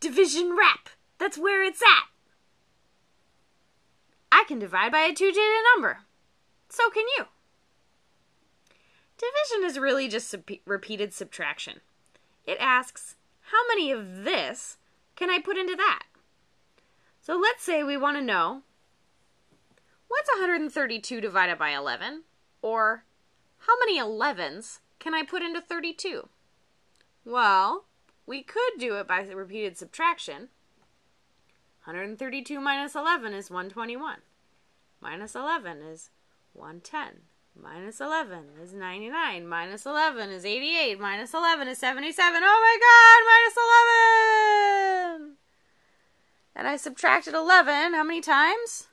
division rep. That's where it's at. I can divide by a two-digit number. So can you. Division is really just repeated subtraction. It asks, how many of this can I put into that? So let's say we want to know, what's 132 divided by 11? Or, how many 11s can I put into 32? Well, we could do it by repeated subtraction. 132 minus 11 is 121. Minus 11 is 110. Minus 11 is 99. Minus 11 is 88. Minus 11 is 77. Oh my God, minus 11! And I subtracted 11 how many times?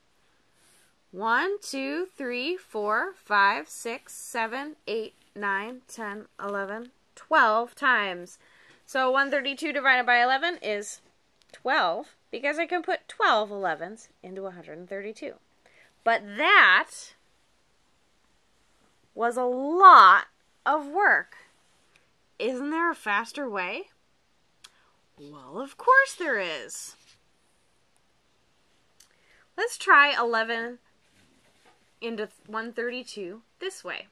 1, 2, 3, 4, 5, 6, 7, 8, 9, 10, 11, 12 times. So 132 divided by 11 is 12 because I can put 12 11s into 132. But that was a lot of work. Isn't there a faster way? Well, of course there is. Let's try 11 into 132 this way.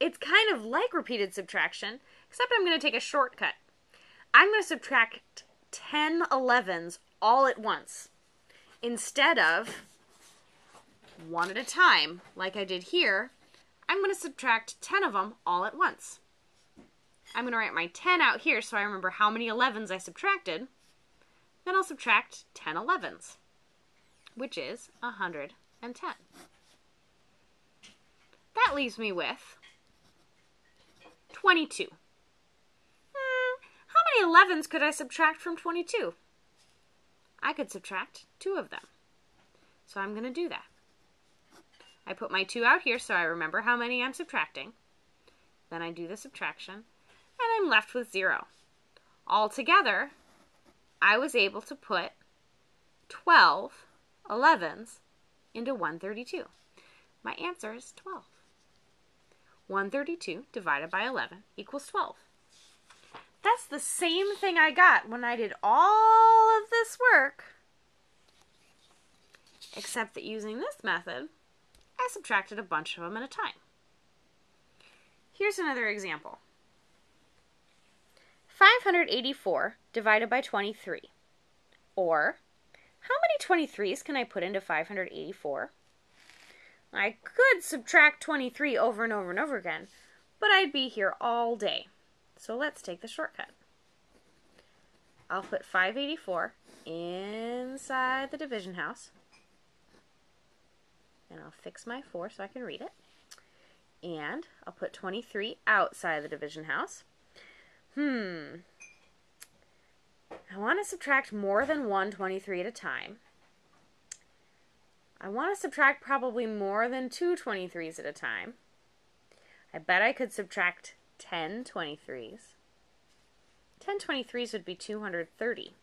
It's kind of like repeated subtraction, except I'm going to take a shortcut. I'm going to subtract 10 11s all at once, instead of one at a time, like I did here. I'm going to subtract 10 of them all at once. I'm going to write my 10 out here so I remember how many 11s I subtracted. Then I'll subtract 10 11s, which is 110. That leaves me with 22. How many 11s could I subtract from 22? I could subtract 2 of them. So I'm going to do that. I put my 2 out here so I remember how many I'm subtracting. Then I do the subtraction, and I'm left with 0. Altogether, I was able to put 12 11s into 132. My answer is 12. 132 divided by 11 equals 12. That's the same thing I got when I did all of this work, except that using this method, I subtracted a bunch of them at a time. Here's another example. 584 divided by 23. Or, how many 23s can I put into 584? I could subtract 23 over and over and over again, but I'd be here all day. So let's take the shortcut. I'll put 584 inside the division house. And I'll fix my 4 so I can read it. And I'll put 23 outside the division house. I want to subtract more than one 23 at a time. I want to subtract probably more than 2 23s at a time. I bet I could subtract 10 23s. 10 23s would be 230.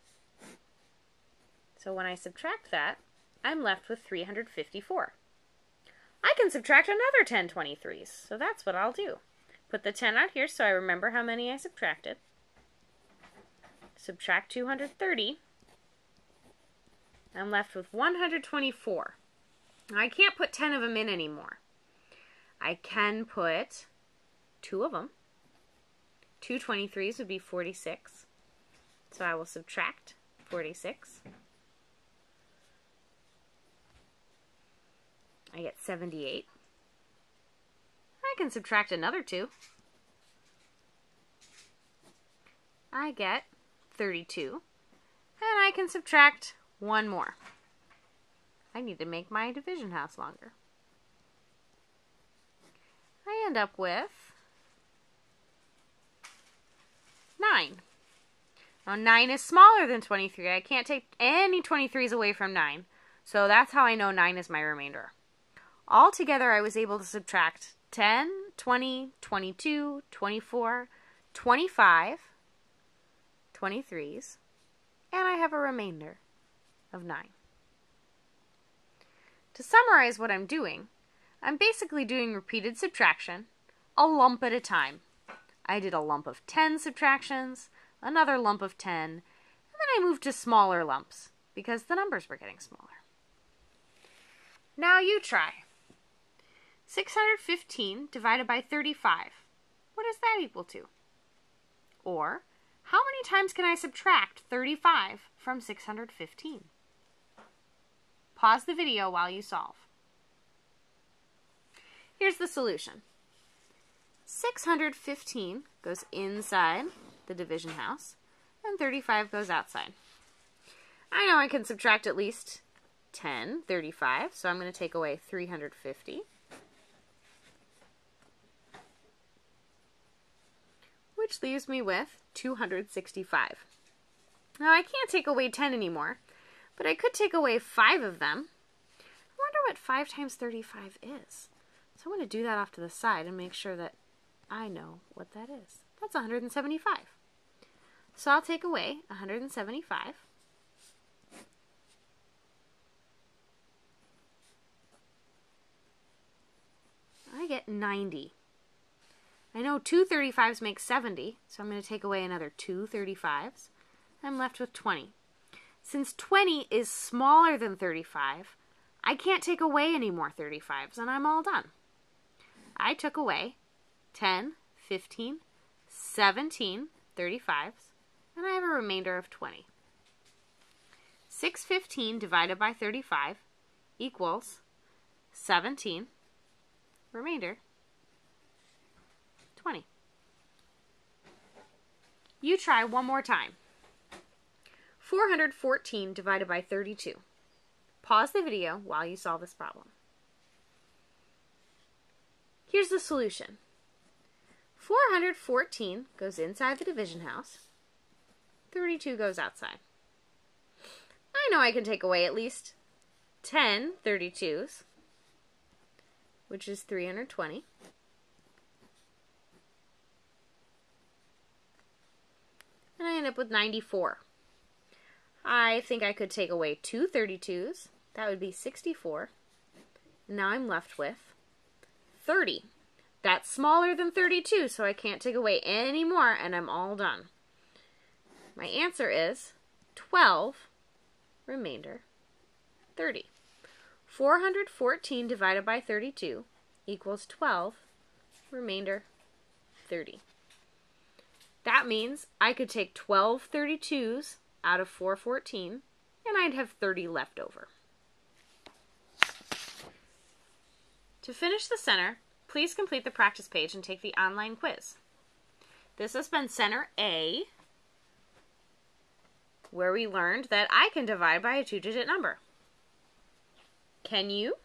So when I subtract that, I'm left with 354. I can subtract another 10 23s, so that's what I'll do. Put the 10 out here so I remember how many I subtracted. Subtract 230. I'm left with 124. Now, I can't put 10 of them in anymore. I can put 2 of them. 2 23s would be 46. So I will subtract 46. I get 78. I can subtract another 2. I get 32. And I can subtract one more. I need to make my division house longer. I end up with 9. Now 9 is smaller than 23. I can't take any 23s away from 9. So that's how I know 9 is my remainder. Altogether, I was able to subtract 10, 20, 22, 24, 25, 23s, and I have a remainder of 9. To summarize what I'm doing, I'm basically doing repeated subtraction, a lump at a time. I did a lump of 10 subtractions, another lump of 10, and then I moved to smaller lumps because the numbers were getting smaller. Now you try. 615 divided by 35. What does that equal to? Or, how many times can I subtract 35 from 615? Pause the video while you solve. Here's the solution. 615 goes inside the division house, and 35 goes outside. I know I can subtract at least 10 35, so I'm going to take away 350. Which leaves me with 265. Now I can't take away 10 anymore, but I could take away 5 of them. I wonder what 5 times 35 is. So I'm going to do that off to the side and make sure that I know what that is. That's 175. So I'll take away 175. I get 90. I know 2 35s make 70, so I'm going to take away another 2 35s. I'm left with 20. Since 20 is smaller than 35, I can't take away any more 35s, and I'm all done. I took away 10, 15, 17 35s, and I have a remainder of 20. 615 divided by 35 equals 17, remainder 20. You try one more time. 414 divided by 32. Pause the video while you solve this problem. Here's the solution. 414 goes inside the division house. 32 goes outside. I know I can take away at least 10 32s, which is 320. And I end up with 94. I think I could take away 2 32s. That would be 64. And now I'm left with 30. That's smaller than 32, so I can't take away any more, and I'm all done. My answer is 12, remainder 30. 414 divided by 32 equals 12, remainder 30. That means I could take 12 32s out of 414, and I'd have 30 left over. To finish the center, please complete the practice page and take the online quiz. This has been Center A, where we learned that I can divide by a 2-digit number. Can you?